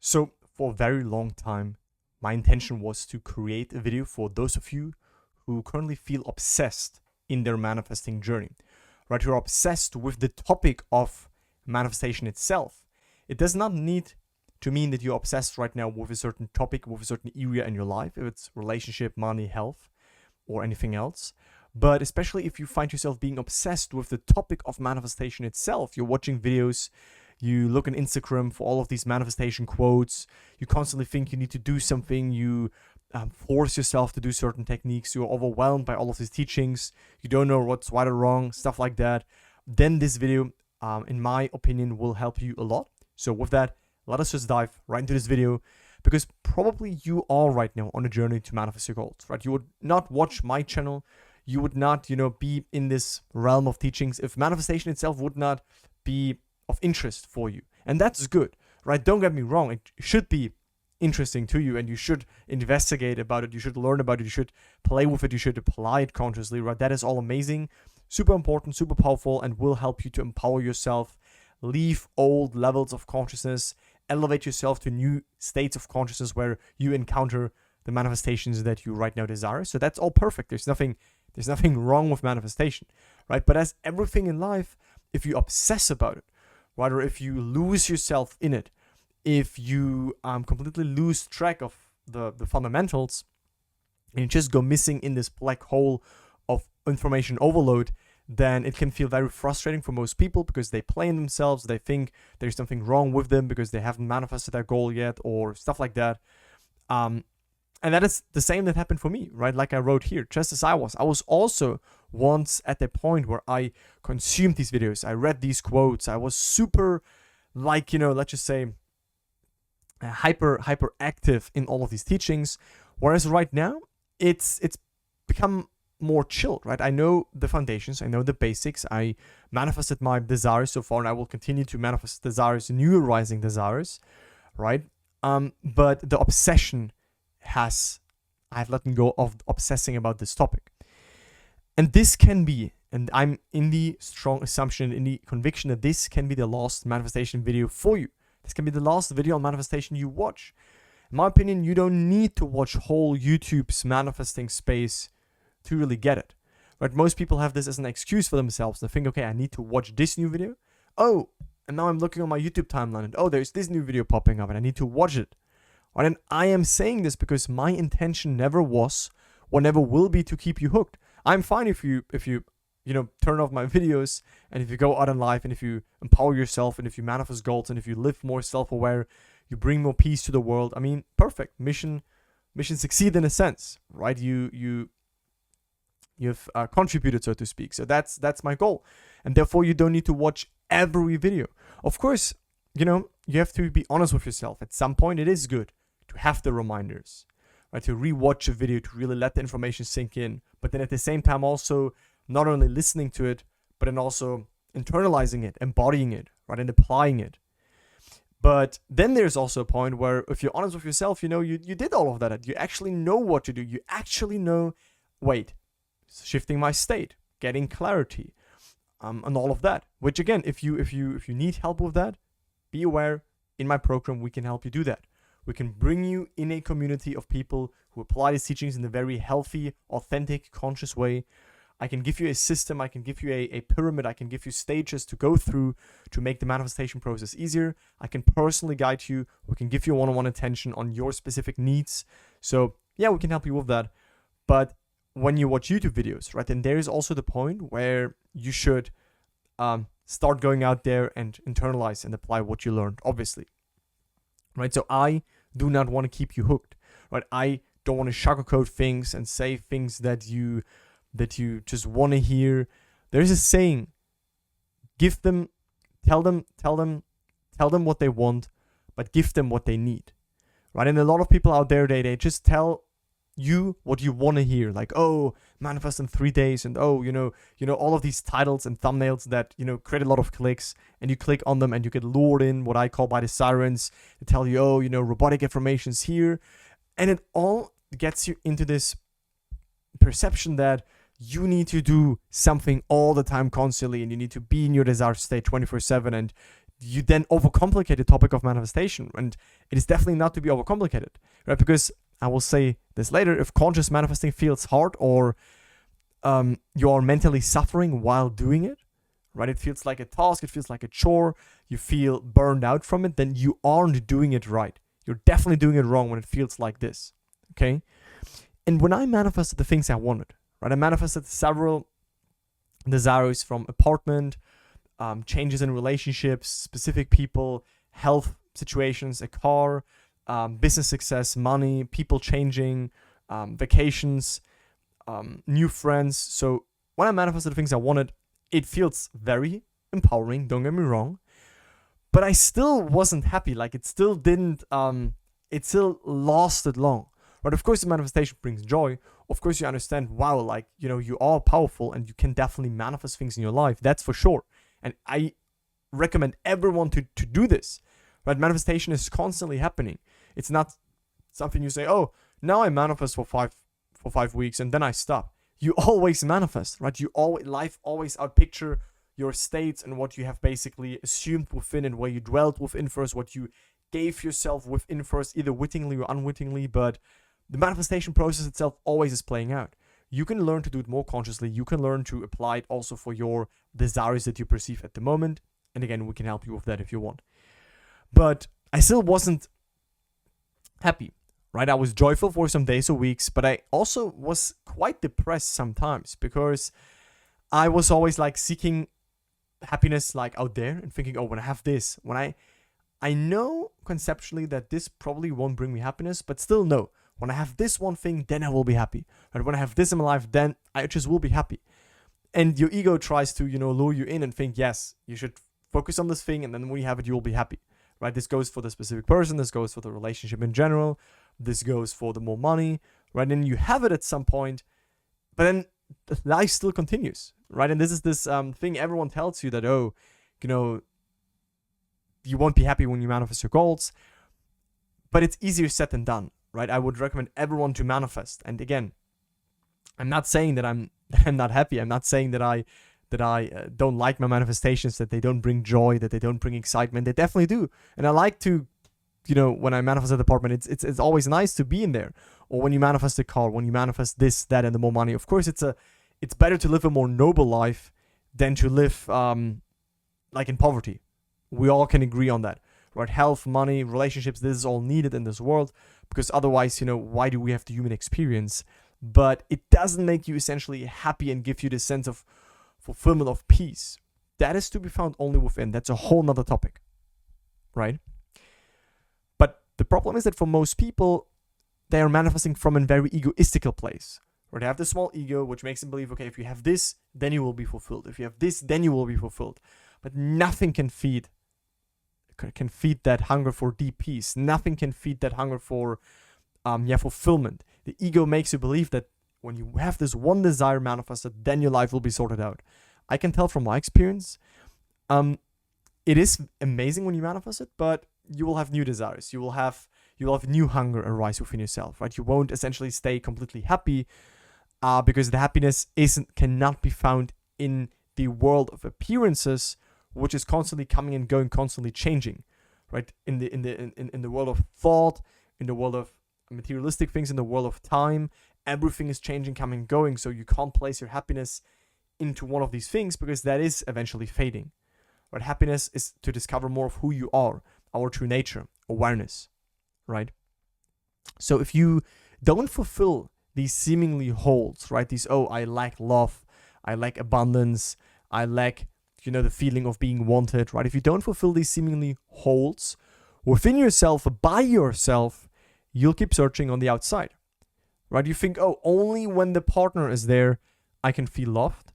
So for a very long time, my intention was to create a video for those of you who currently feel obsessed in their manifesting journey, right? Who are obsessed with the topic of manifestation itself. It does not need to mean that you're obsessed right now with a certain topic, with a certain area in your life, if it's relationship, money, health, or anything else. But especially if you find yourself being obsessed with the topic of manifestation itself, you're watching videos, you look on Instagram for all of these manifestation quotes, you constantly think you need to do something, you force yourself to do certain techniques, you're overwhelmed by all of these teachings, you don't know what's right or wrong, stuff like that, then this video, in my opinion, will help you a lot. So with that, let us just dive right into this video, because probably you are right now on a journey to manifest your goals, right? You would not watch my channel, you would not, be in this realm of teachings if manifestation itself would not be of interest for you. And that's good, right? Don't get me wrong. It should be interesting to you and you should investigate about it. You should learn about it. You should play with it. You should apply it consciously, right? That is all amazing, super important, super powerful, and will help you to empower yourself, leave old levels of consciousness, elevate yourself to new states of consciousness where you encounter the manifestations that you right now desire. So that's all perfect. There's nothing wrong with manifestation, right? But as everything in life, if you obsess about it, right, or if you lose yourself in it, if you completely lose track of the fundamentals, and you just go missing in this black hole of information overload, then it can feel very frustrating for most people because they blame themselves. They think there's something wrong with them because they haven't manifested their goal yet or stuff like that. And that is the same that happened for me, right? Like I wrote here, just as I was also once at the point where I consumed these videos. I read these quotes. I was super, like, let's just say, hyper active in all of these teachings. Whereas right now, it's become more chilled, right? I know the foundations. I know the basics. I manifested my desires so far, and I will continue to manifest desires, new arising desires, right? But the obsession I've let go of obsessing about this topic. And this can be, and I'm in the strong assumption, in the conviction that this can be the last manifestation video for you. This can be the last video on manifestation you watch. In my opinion, you don't need to watch whole YouTube's manifesting space to really get it. Right? Most people have this as an excuse for themselves. They think, okay, I need to watch this new video. Oh, and now I'm looking on my YouTube timeline and there's this new video popping up and I need to watch it. Right? And I am saying this because my intention never was or never will be to keep you hooked. I'm fine if you turn off my videos and if you go out in life and if you empower yourself and if you manifest goals and if you live more self-aware, you bring more peace to the world. I mean, perfect. Mission succeed in a sense, right? You've contributed, so to speak. So that's my goal. And therefore you don't need to watch every video. Of course, you have to be honest with yourself. At some point it is good to have the reminders, right? To rewatch a video, to really let the information sink in. But then at the same time also not only listening to it, but then also internalizing it, embodying it, right? And applying it. But then there's also a point where if you're honest with yourself, you did all of that. You actually know what to do. You actually know, shifting my state, getting clarity, and all of that. Which again, if you need help with that, be aware, in my program, we can help you do that. We can bring you in a community of people who apply these teachings in a very healthy, authentic, conscious way. I can give you a system. I can give you a pyramid. I can give you stages to go through to make the manifestation process easier. I can personally guide you. We can give you one-on-one attention on your specific needs. So yeah, we can help you with that. But when you watch YouTube videos, right, then there is also the point where you should start going out there and internalize and apply what you learned, obviously. Right? So I do not want to keep you hooked. Right? I don't want to sugarcoat things and say things that you just want to hear. There's a saying, tell them what they want, but give them what they need. Right? And a lot of people out there, they just tell you what you want to hear, like, manifest in 3 days, and all of these titles and thumbnails that create a lot of clicks, and you click on them and you get lured in, what I call by the sirens. They tell you, robotic affirmations here, and it all gets you into this perception that you need to do something all the time, constantly, and you need to be in your desire state 24/7, and you then overcomplicate the topic of manifestation, and it is definitely not to be overcomplicated, right? Because I will say this later, if conscious manifesting feels hard, or you are mentally suffering while doing it, right? It feels like a task, it feels like a chore, you feel burned out from it, then you aren't doing it right. You're definitely doing it wrong when it feels like this, okay? And when I manifested the things I wanted, right? I manifested several desires, from apartment, changes in relationships, specific people, health situations, a car, business success, money, people changing, vacations, new friends. So when I manifested the things I wanted, it feels very empowering, don't get me wrong, but I still wasn't happy. Like, it still didn't, it still lasted long. But of course, the manifestation brings joy. Of course, you understand, wow, like, you are powerful and you can definitely manifest things in your life. That's for sure. And I recommend everyone to do this, right? Manifestation is constantly happening. It's not something you say, oh, now I manifest for five weeks and then I stop. You always manifest, right? Life always outpicture your states and what you have basically assumed within, and where you dwelt within first, what you gave yourself within first, either wittingly or unwittingly. But the manifestation process itself always is playing out. You can learn to do it more consciously. You can learn to apply it also for your desires that you perceive at the moment. And again, we can help you with that if you want. But I still wasn't happy, right? I was joyful for some days or weeks, but I also was quite depressed sometimes, because I was always like seeking happiness like out there and thinking, oh, when I have this, when I know conceptually that this probably won't bring me happiness, but still no. When I have this one thing, then I will be happy. And when I have this in my life, then I just will be happy. And your ego tries to, lure you in and think, yes, you should focus on this thing, and then when you have it, you will be happy, right? This goes for the specific person. This goes for the relationship in general. This goes for the more money, right? And you have it at some point, but then life still continues, right? And this is this thing everyone tells you that, oh, you won't be happy when you manifest your goals, but it's easier said than done, right? I would recommend everyone to manifest. And again, I'm not saying that I'm not happy. I'm not saying that I don't like my manifestations, that they don't bring joy, that they don't bring excitement. They definitely do. And I like to, when I manifest an apartment, it's always nice to be in there. Or when you manifest a car, when you manifest this, that, and the more money. Of course, it's better to live a more noble life than to live like in poverty. We all can agree on that, right? Health, money, relationships, this is all needed in this world, because otherwise, why do we have the human experience? But it doesn't make you essentially happy and give you this sense of fulfillment, of peace. That is to be found only within. That's a whole nother topic, right? But the problem is that for most people, they are manifesting from a very egoistical place, where they have this small ego, which makes them believe, okay, if you have this, then you will be fulfilled. If you have this, then you will be fulfilled. But nothing can feed that hunger for deep peace. Nothing can feed that hunger for fulfillment. The ego makes you believe that when you have this one desire manifested, then your life will be sorted out. I can tell from my experience, it is amazing when you manifest it, but you will have new desires. You will have new hunger arise within yourself, right? You won't essentially stay completely happy, because the happiness cannot be found in the world of appearances, which is constantly coming and going, constantly changing, right? In the world of thought, in the world of materialistic things, in the world of time, everything is changing, coming and going. So you can't place your happiness into one of these things, because that is eventually fading. Right? Happiness is to discover more of who you are, our true nature, awareness, right? So if you don't fulfill these seemingly holes, right? These, oh, I lack love, I lack abundance, I lack, the feeling of being wanted, right? If you don't fulfill these seemingly holes within yourself, by yourself, you'll keep searching on the outside, right? You think, oh, only when the partner is there, I can feel loved.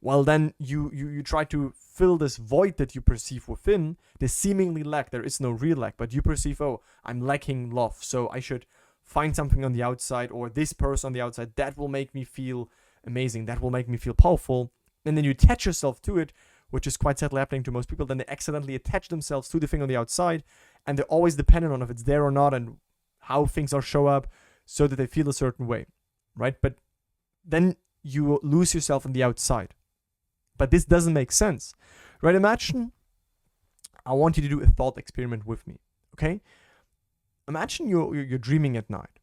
Well, then you try to fill this void that you perceive within, the seemingly lack. There is no real lack, but you perceive, oh, I'm lacking love, so I should find something on the outside, or this person on the outside that will make me feel amazing, that will make me feel powerful. And then you attach yourself to it, which is quite sadly happening to most people. Then they accidentally attach themselves to the thing on the outside, and they're always dependent on if it's there or not, and how things are show up, so that they feel a certain way, right? But then you lose yourself on the outside. But this doesn't make sense, right? Imagine I want you to do a thought experiment with me, okay? Imagine you're dreaming at night.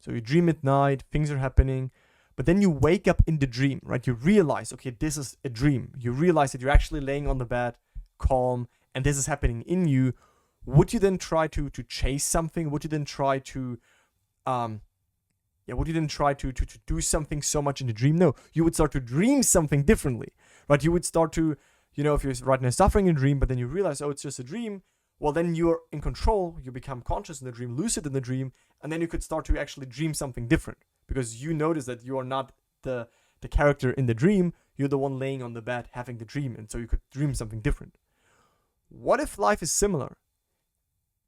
So you dream at night, things are happening, but then you wake up in the dream, right? You realize, okay, this is a dream. You realize that you're actually laying on the bed, calm, and this is happening in you. Would you then try to chase something? Would you then try to do something so much in the dream? No, you would start to dream something differently, right? You would start to, if you're right now suffering in a dream, but then you realize, oh, it's just a dream. Well, then you're in control. You become conscious in the dream, lucid in the dream, and then you could start to actually dream something different because you notice that you are not the character in the dream. You're the one laying on the bed having the dream, and so you could dream something different. What if life is similar?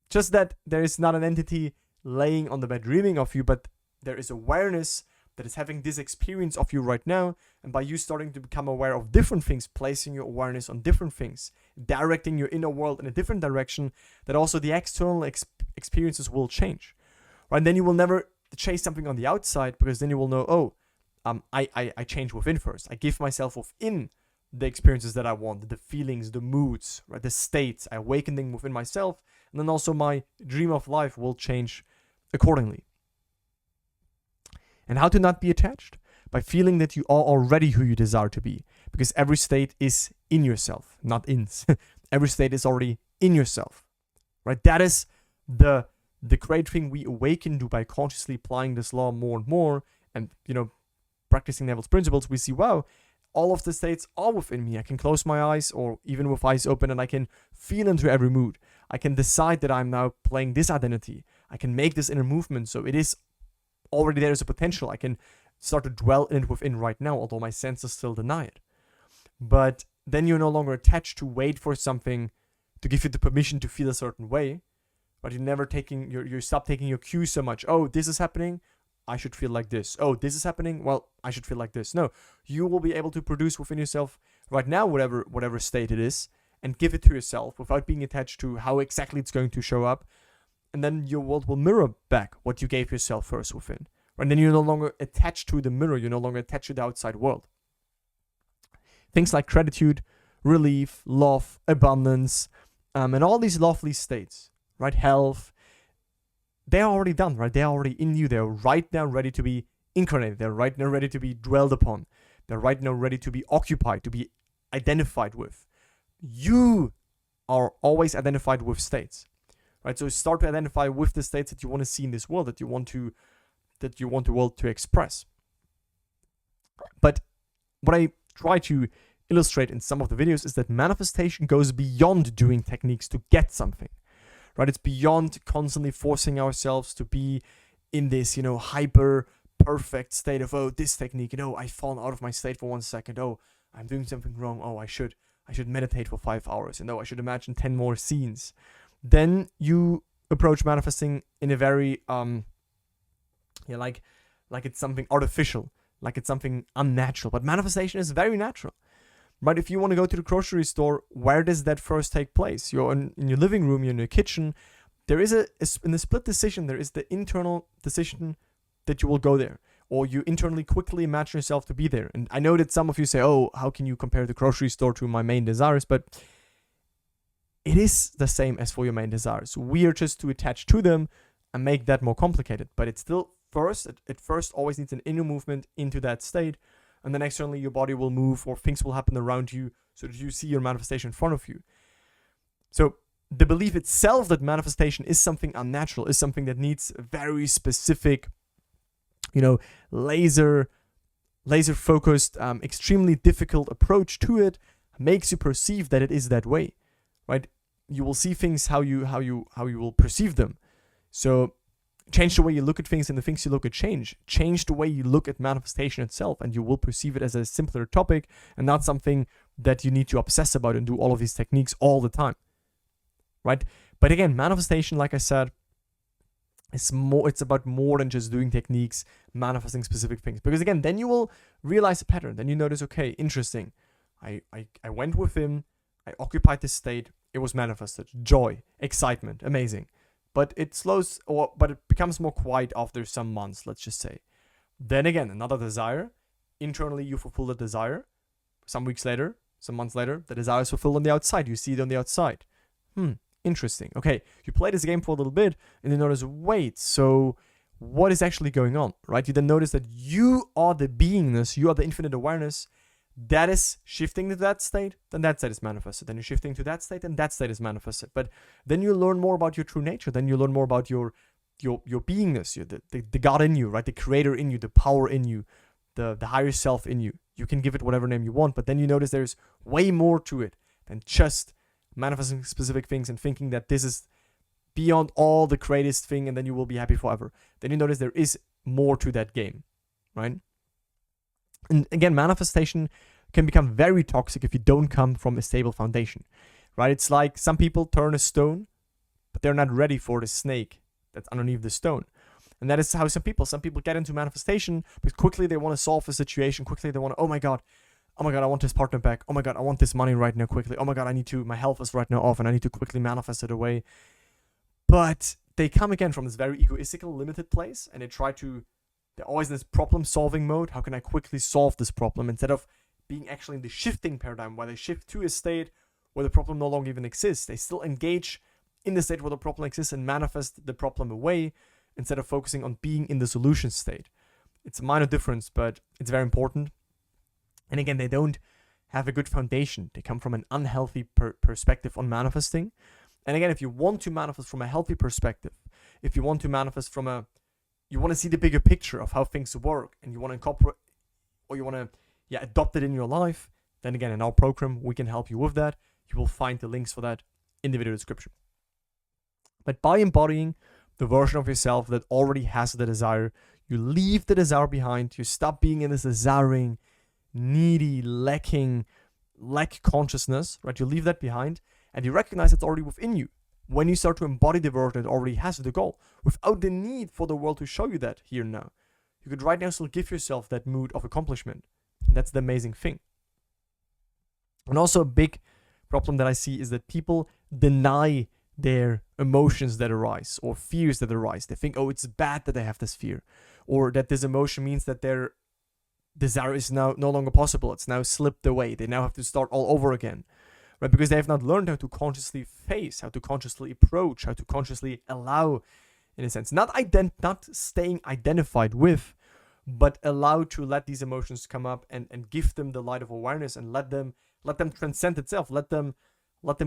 Just that there is not an entity laying on the bed dreaming of you, but there is awareness that is having this experience of you right now, and by you starting to become aware of different things, placing your awareness on different things, directing your inner world in a different direction, that also the external experiences will change, right? And then you will never chase something on the outside, because then you will know, I change within first. I give myself within the experiences that I want, the feelings, the moods, right? The states, I awaken them within myself, and then also my dream of life will change accordingly. And how to not be attached? By feeling that you are already who you desire to be. Because every state is in yourself, not in. Every state is already in yourself. Right? That is the great thing we awaken to by consciously applying this law more and more, and practicing Neville's principles. We see, wow, all of the states are within me. I can close my eyes, or even with eyes open, and I can feel into every mood. I can decide that I'm now playing this identity. I can make this inner movement. So it is already there as a potential. I can start to dwell in it within right now, although my senses still deny it. But then you're no longer attached to wait for something to give you the permission to feel a certain way. But you stop taking your cues so much. Oh, this is happening, I should feel like this. Oh, this is happening, well, I should feel like this. No, you will be able to produce within yourself right now whatever state it is, and give it to yourself without being attached to how exactly it's going to show up. And then your world will mirror back what you gave yourself first within. And then you're no longer attached to the mirror. You're no longer attached to the outside world. Things like gratitude, relief, love, abundance, and all these lovely states, right? Health, they're already done, right? They're already in you. They're right now ready to be incarnated. They're right now ready to be dwelled upon. They're right now ready to be occupied, to be identified with. You are always identified with states. Right, so start to identify with the states that you want to see in this world, that you want the world to express. But what I try to illustrate in some of the videos is that manifestation goes beyond doing techniques to get something. Right, it's beyond constantly forcing ourselves to be in this, hyper perfect state of, oh, this technique, I've fallen out of my state for 1 second. Oh, I'm doing something wrong. Oh, I should meditate for 5 hours. And I should imagine 10 more scenes. Then you approach manifesting in a very, like it's something artificial, like it's something unnatural. But manifestation is very natural, right? If you want to go to the grocery store, where does that first take place? You're in your living room, you're in your kitchen. There is in the split decision, there is the internal decision that you will go there, or you internally quickly imagine yourself to be there. And I know that some of you say, oh, how can you compare the grocery store to my main desires? But it is the same as for your main desires. We are just too attached to them and make that more complicated. But it's still it first always needs an inner movement into that state. And then externally your body will move, or things will happen around you so that you see your manifestation in front of you. So the belief itself that manifestation is something unnatural, is something that needs a very specific, laser focused, extremely difficult approach to it, makes you perceive that it is that way. Right, you will see things how you will perceive them. So change the way you look at things, and the things you look at change. Change the way you look at manifestation itself, and you will perceive it as a simpler topic and not something that you need to obsess about and do all of these techniques all the time. Right, but again, manifestation, like I said, it's about more than just doing techniques, manifesting specific things. Because again, then you will realize a pattern. Then you notice, okay, interesting. I went with him. I occupied this state. It was manifested. Joy, excitement, amazing. But it becomes more quiet after some months, let's just say. Then again, another desire. Internally, you fulfill the desire. Some weeks later, some months later, the desire is fulfilled on the outside. You see it on the outside. Interesting. Okay, you play this game for a little bit and you notice, wait, so what is actually going on, right? You then notice that you are the beingness, you are the infinite awareness that is shifting to that state, then that state is manifested. Then you're shifting to that state, and that state is manifested. But then you learn more about your true nature. Then you learn more about your beingness, the God in you, right? The creator in you, the power in you, the higher self in you. You can give it whatever name you want, but then you notice there's way more to it than just manifesting specific things and thinking that this is beyond all the greatest thing and then you will be happy forever. Then you notice there is more to that game, right? And again, manifestation can become very toxic if you don't come from a stable foundation, right? It's like some people turn a stone, but they're not ready for the snake that's underneath the stone. And that is how some people get into manifestation because quickly they want to solve a situation. Quickly they want to, oh my God, I want this partner back. Oh my God, I want this money right now quickly. Oh my God, my health is right now off and I need to quickly manifest it away. But they come again from this very egoistical, limited place and they're always in this problem solving mode. How can I quickly solve this problem instead of being actually in the shifting paradigm where they shift to a state where the problem no longer even exists. They still engage in the state where the problem exists and manifest the problem away instead of focusing on being in the solution state. It's a minor difference, but it's very important. And again, they don't have a good foundation. They come from an unhealthy perspective on manifesting. And again, if you want to manifest from a healthy perspective, if you want to manifest you want to see the bigger picture of how things work and you want to incorporate or you want to adopt it in your life, then again, in our program, we can help you with that. You will find the links for that in the video description. But by embodying the version of yourself that already has the desire, you leave the desire behind. You stop being in this desiring, needy, lack consciousness, right? You leave that behind and you recognize it's already within you. When you start to embody the version that already has the goal, without the need for the world to show you that here and now, you could right now still give yourself that mood of accomplishment. And that's the amazing thing. And also a big problem that I see is that people deny their emotions that arise or fears that arise. They think, oh, it's bad that they have this fear, or that this emotion means that their desire is now no longer possible. It's now slipped away. They now have to start all over again. Right, because they have not learned how to consciously face, how to consciously approach, how to consciously allow, in a sense, not staying identified with, but allow to let these emotions come up and give them the light of awareness and let them transcend itself, let them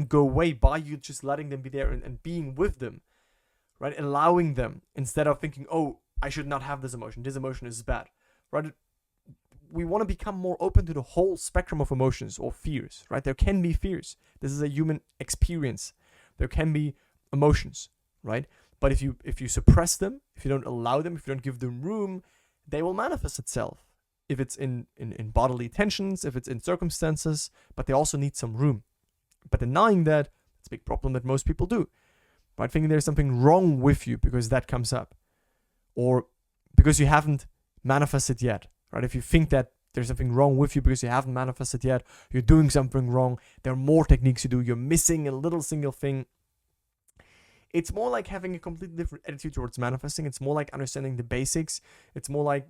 go away by you just letting them be there and being with them, right? Allowing them instead of thinking, oh, I should not have this emotion is bad, right? We want to become more open to the whole spectrum of emotions or fears, right? There can be fears. This is a human experience. There can be emotions, right? But if you suppress them, if you don't allow them, if you don't give them room, they will manifest itself. If it's in bodily tensions, if it's in circumstances, but they also need some room. But denying that, it's a big problem that most people do, right? Thinking there's something wrong with you because that comes up, or because you haven't manifested yet. Right? If you think that there's something wrong with you because you haven't manifested yet, you're doing something wrong, there are more techniques you do, you're missing a little single thing. It's more like having a completely different attitude towards manifesting. It's more like understanding the basics. It's more like,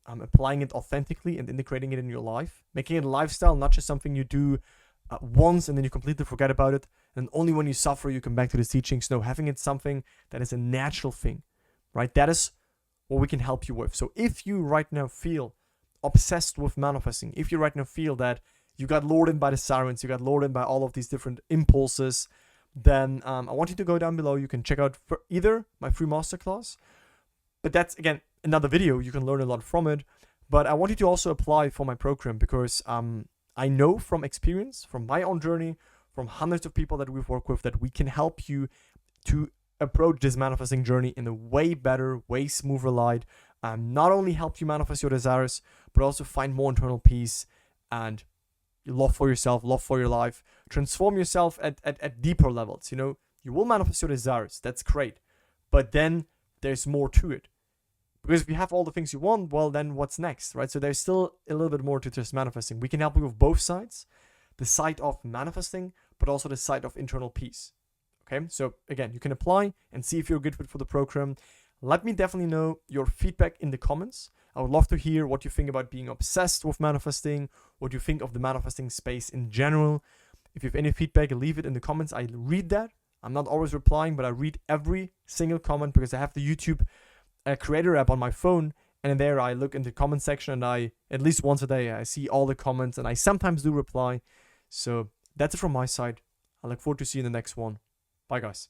applying it authentically and integrating it in your life, making it a lifestyle, not just something you do once and then you completely forget about it. And only when you suffer, you come back to the teachings. No, having it something that is a natural thing, right? That is what we can help you with. So if you right now feel obsessed with manifesting, if you right now feel that you got lured in by the sirens, you got lured in by all of these different impulses, then I want you to go down below. You can check out either my free masterclass, but that's, again, another video. You can learn a lot from it. But I want you to also apply for my program because I know from experience, from my own journey, from hundreds of people that we've worked with, that we can help you to approach this manifesting journey in a way better, way smoother light. Not only help you manifest your desires, but also find more internal peace and love for yourself, love for your life, transform yourself at deeper levels. You will manifest your desires. That's great. But then there's more to it. Because if you have all the things you want, well, then what's next, right? So there's still a little bit more to just manifesting. We can help you with both sides, the side of manifesting, but also the side of internal peace. Okay, so again, you can apply and see if you're a good fit for the program. Let me definitely know your feedback in the comments. I would love to hear what you think about being obsessed with manifesting, what you think of the manifesting space in general. If you have any feedback, leave it in the comments. I read that. I'm not always replying, but I read every single comment because I have the YouTube creator app on my phone, and in there I look in the comment section, and I, at least once a day, I see all the comments, and I sometimes do reply. So that's it from my side. I look forward to seeing you in the next one. Bye, guys.